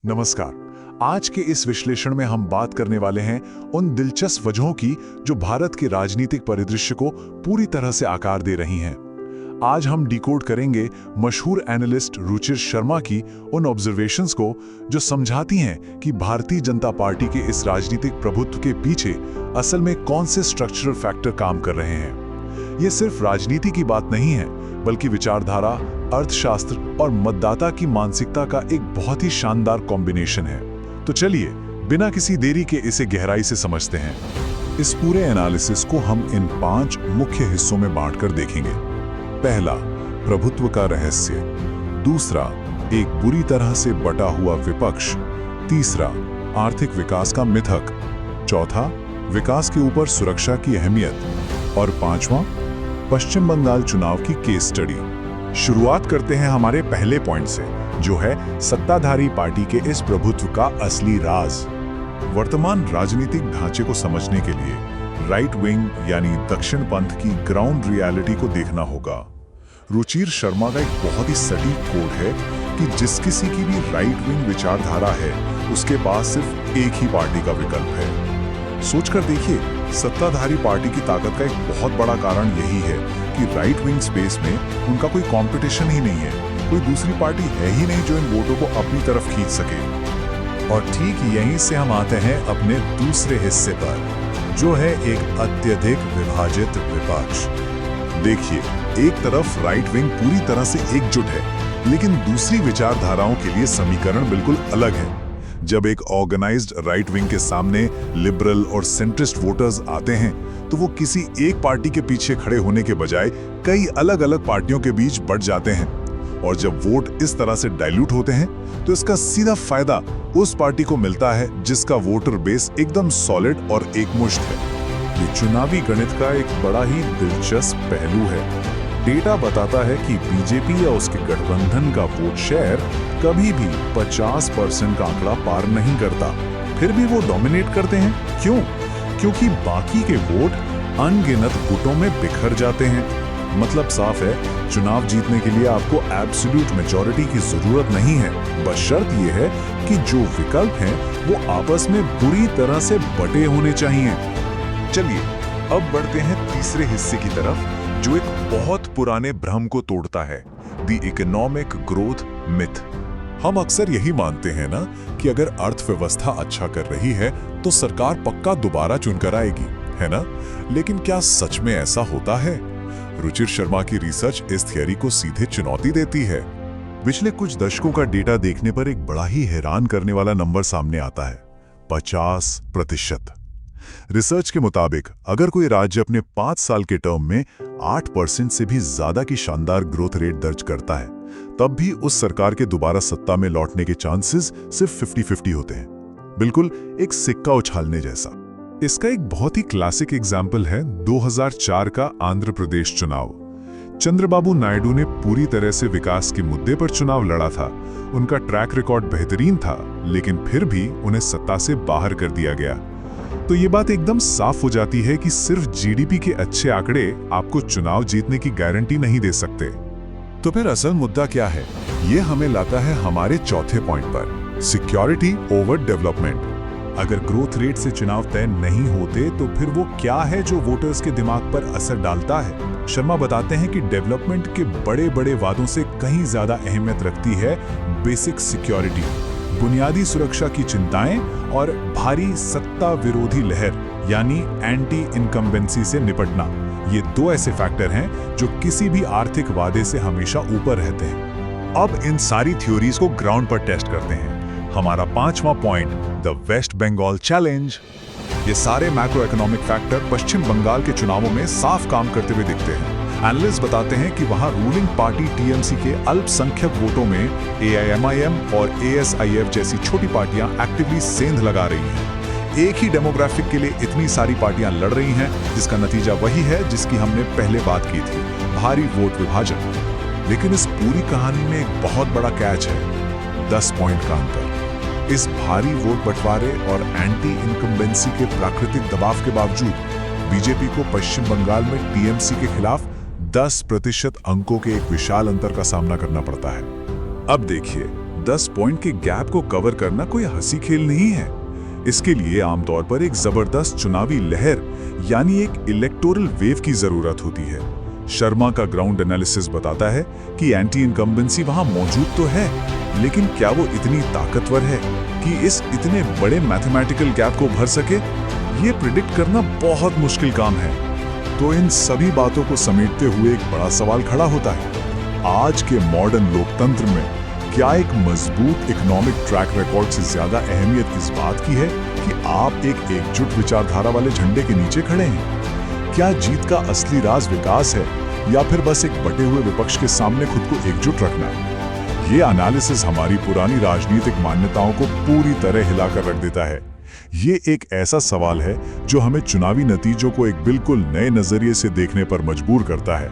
नमस्कार। आज के इस विश्लेषण में हम बात करने वाले हैं उन दिलचस्प वजहों की जो भारत के राजनीतिक परिदृश्य को पूरी तरह से आकार दे रही हैं। आज हम डिकोड करेंगे मशहूर एनालिस्ट रुचिर शर्मा की उन ऑब्जर्वेशंस को जो समझाती हैं कि भारतीय जनता पार्टी के इस राजनीतिक प्रभुत्व के पीछे असल में कौन से स्ट्रक्चरल फैक्टर काम कर रहे हैं। ये सिर्फ राजनीति की बात नहीं है, बल्कि विचारधारा, अर्थशास्त्र और मतदाता की मानसिकता का एक बहुत ही शानदार कॉम्बिनेशन है। तो चलिए बिना किसी देरी के इसे गहराई से समझते हैं। इस पूरे एनालिसिस को हम इन 5 मुख्य हिस्सों में बांटकर देखेंगे। पहला, प्रभुत्व का रहस्य। दूसरा, एक बुरी तरह से बटा हुआ विपक्ष। तीसरा, आर्थिक विकास का मिथक। चौथा, विकास के ऊपर सुरक्षा की अहमियत। और पांचवां, पश्चिम बंगाल चुनाव की केस स्टडी। शुरुआत करते हैं हमारे पहले पॉइंट से, जो है सत्ताधारी पार्टी के इस प्रभुत्व का असली राज। वर्तमान राजनीतिक ढांचे को समझने के लिए राइट विंग यानी दक्षिण पंथ की ग्राउंड रियलिटी को देखना होगा। रुचिर शर्मा का एक बहुत ही सटीक कोड है कि जिस किसी की भी राइट विंग विचारधारा है, उसके पास सिर्फ एक ही पार्टी का विकल्प है। सोचकर देखिए, सत्ताधारी पार्टी की ताकत का एक बहुत बड़ा कारण यही है कि राइट विंग स्पेस में उनका कोई कंपटीशन ही नहीं है। कोई दूसरी पार्टी है ही नहीं जो इन वोटों को अपनी तरफ खींच सके। और ठीक यहीं से हम आते हैं अपने दूसरे हिस्से पर, जो है एक अत्यधिक विभाजित विपक्ष। देखिए, एक तरफ राइट विंग पूरी तरह से एकजुट है, लेकिन दूसरी विचारधाराओं के लिए समीकरण बिल्कुल अलग है। जब एक ऑर्गेनाइज्ड राइट विंग के सामने लिबरल और सेंट्रिस्ट वोटर्स आते हैं, तो वो किसी एक पार्टी के पीछे खड़े होने के बजाय कई अलग अलग पार्टियों के बीच बंट जाते हैं। और जब वोट इस तरह से डाइल्यूट होते हैं, तो इसका सीधा फायदा उस पार्टी को मिलता है जिसका वोटर बेस एकदम सॉलिड और एकमुश्त है। ये चुनावी गणित का एक बड़ा ही दिलचस्प पहलू है। डेटा बताता है कि बीजेपी या उसके गठबंधन का वोट शेयर कभी भी 50% का आंकड़ा पार नहीं करता। फिर भी वो डोमिनेट करते हैं। क्यों? क्योंकि बाकी के वोट अनगिनत गुटों में बिखर जाते हैं। मतलब साफ है, चुनाव जीतने के लिए आपको एब्सोल्यूट मेजॉरिटी की जरूरत नहीं है। बस शर्त यह है कि जो विकल्प हैं वो आपस में बुरी तरह से बटे होने चाहिए। चलिए अब बढ़ते हैं तीसरे हिस्से की तरफ, जो एक बहुत पुराने भ्रम को तोड़ता है, द इकोनॉमिक ग्रोथ मिथ। हम अक्सर यही मानते हैं ना कि अगर अर्थव्यवस्था अच्छा कर रही है तो सरकार पक्का दोबारा चुनकर आएगी, है ना? लेकिन क्या सच में ऐसा होता है? रुचिर शर्मा की रिसर्च इस थियरी को सीधे चुनौती देती है। पिछले कुछ दशकों का डेटा देखने पर एक बड़ा ही हैरान करने वाला नंबर सामने आता है, 50%। रिसर्च के मुताबिक अगर कोई राज्य अपने 5 साल के टर्म में 8% से भी ज्यादा की शानदार ग्रोथ रेट दर्ज करता है, तब भी उस सरकार के दोबारा सत्ता में लौटने के चांसेस सिर्फ 50-50 होते हैं। बिल्कुल एक सिक्का उछालने जैसा। इसका एक बहुत ही क्लासिक एग्जाम्पल है 2004 का आंध्र प्रदेश चुनाव। चंद्रबाबू नायडू ने पूरी तरह से विकास के मुद्दे पर चुनाव लड़ा था। उनका ट्रैक रिकॉर्ड बेहतरीन था, लेकिन फिर भी उन्हें सत्ता से बाहर कर दिया गया। तो ये बात एकदम साफ हो जाती है कि सिर्फ जीडीपी के अच्छे आंकड़े आपको चुनाव जीतने की गारंटी नहीं दे सकते। तो फिर असल मुद्दा क्या है? ये हमें लाता है हमारे चौथे पॉइंट पर, सिक्योरिटी ओवर डेवलपमेंट। अगर ग्रोथ रेट से चुनाव तय नहीं होते, तो फिर वो क्या है जो वोटर्स के दिमाग पर असर डालता है? शर्मा बताते हैं कि डेवलपमेंट के बड़े बड़े वादों से कहीं ज्यादा अहमियत रखती है बेसिक सिक्योरिटी, बुनियादी सुरक्षा की चिंताएं और भारी सत्ता विरोधी लहर यानी एंटी इनकम्बेंसी से निपटना। ये 2 ऐसे फैक्टर हैं जो किसी भी आर्थिक वादे से हमेशा ऊपर रहते हैं। अब इन सारी थ्योरीज को ग्राउंड पर टेस्ट करते हैं। हमारा 5वां point, the west Bengal challenge. ये सारे macro economic factor Paschim Bengal के चुनावों में साफ काम करते हुए दिखते हैं। एनालिस्ट बताते हैं कि वहां रूलिंग पार्टी टीएमसी के अल्पसंख्यक वोटों में एआईएमआईएम और एएसआईएफ जैसी छोटी पार्टियां एक्टिवली सेंध लगा रही हैं। एक ही डेमोग्राफिक के लिए इतनी सारी पार्टियां लड़ रही हैं, जिसका नतीजा वही है जिसकी हमने पहले बात की थी, भारी वोट विभाजन। लेकिन इस पूरी कहानी में एक बहुत बड़ा कैच है, 10 पॉइंट का अंतर। इस भारी वोट बंटवारे और एंटी इनकम्बेंसी के प्राकृतिक दबाव के बावजूद बीजेपी को पश्चिम बंगाल में टीएमसी के खिलाफ 10% अंकों के एक विशाल अंतर का सामना करना पड़ता है। अब देखिए, 10 पॉइंट के गैप को कवर करना कोई हंसी खेल नहीं है। इसके लिए आमतौर पर एक जबरदस्त चुनावी लहर यानी एक इलेक्टोरल वेव की जरूरत होती है। शर्मा का ग्राउंड एनालिसिस बताता है कि एंटी इनकम्बेंसी वहां मौजूद तो है, लेकिन क्या वो इतनी ताकतवर है कि इस इतने बड़े मैथमेटिकल गैप को भर सके? ये प्रिडिक्ट करना बहुत मुश्किल काम है। तो इन सभी बातों को समेटते हुए एक बड़ा सवाल खड़ा होता है, आज के मॉडर्न लोकतंत्र में क्या एक मजबूत इकोनॉमिक ट्रैक रिकॉर्ड से ज्यादा अहमियत इस बात की है कि आप एक एकजुट विचारधारा वाले झंडे के नीचे खड़े हैं? क्या जीत का असली राज विकास है या फिर बस एक बटे हुए विपक्ष के सामने खुद को एकजुट रखना? ये एनालिसिस हमारी पुरानी राजनीतिक मान्यताओं को पूरी तरह हिलाकर रख देता है। ये एक ऐसा सवाल है जो हमें चुनावी नतीजों को एक बिल्कुल नए नजरिए से देखने पर मजबूर करता है।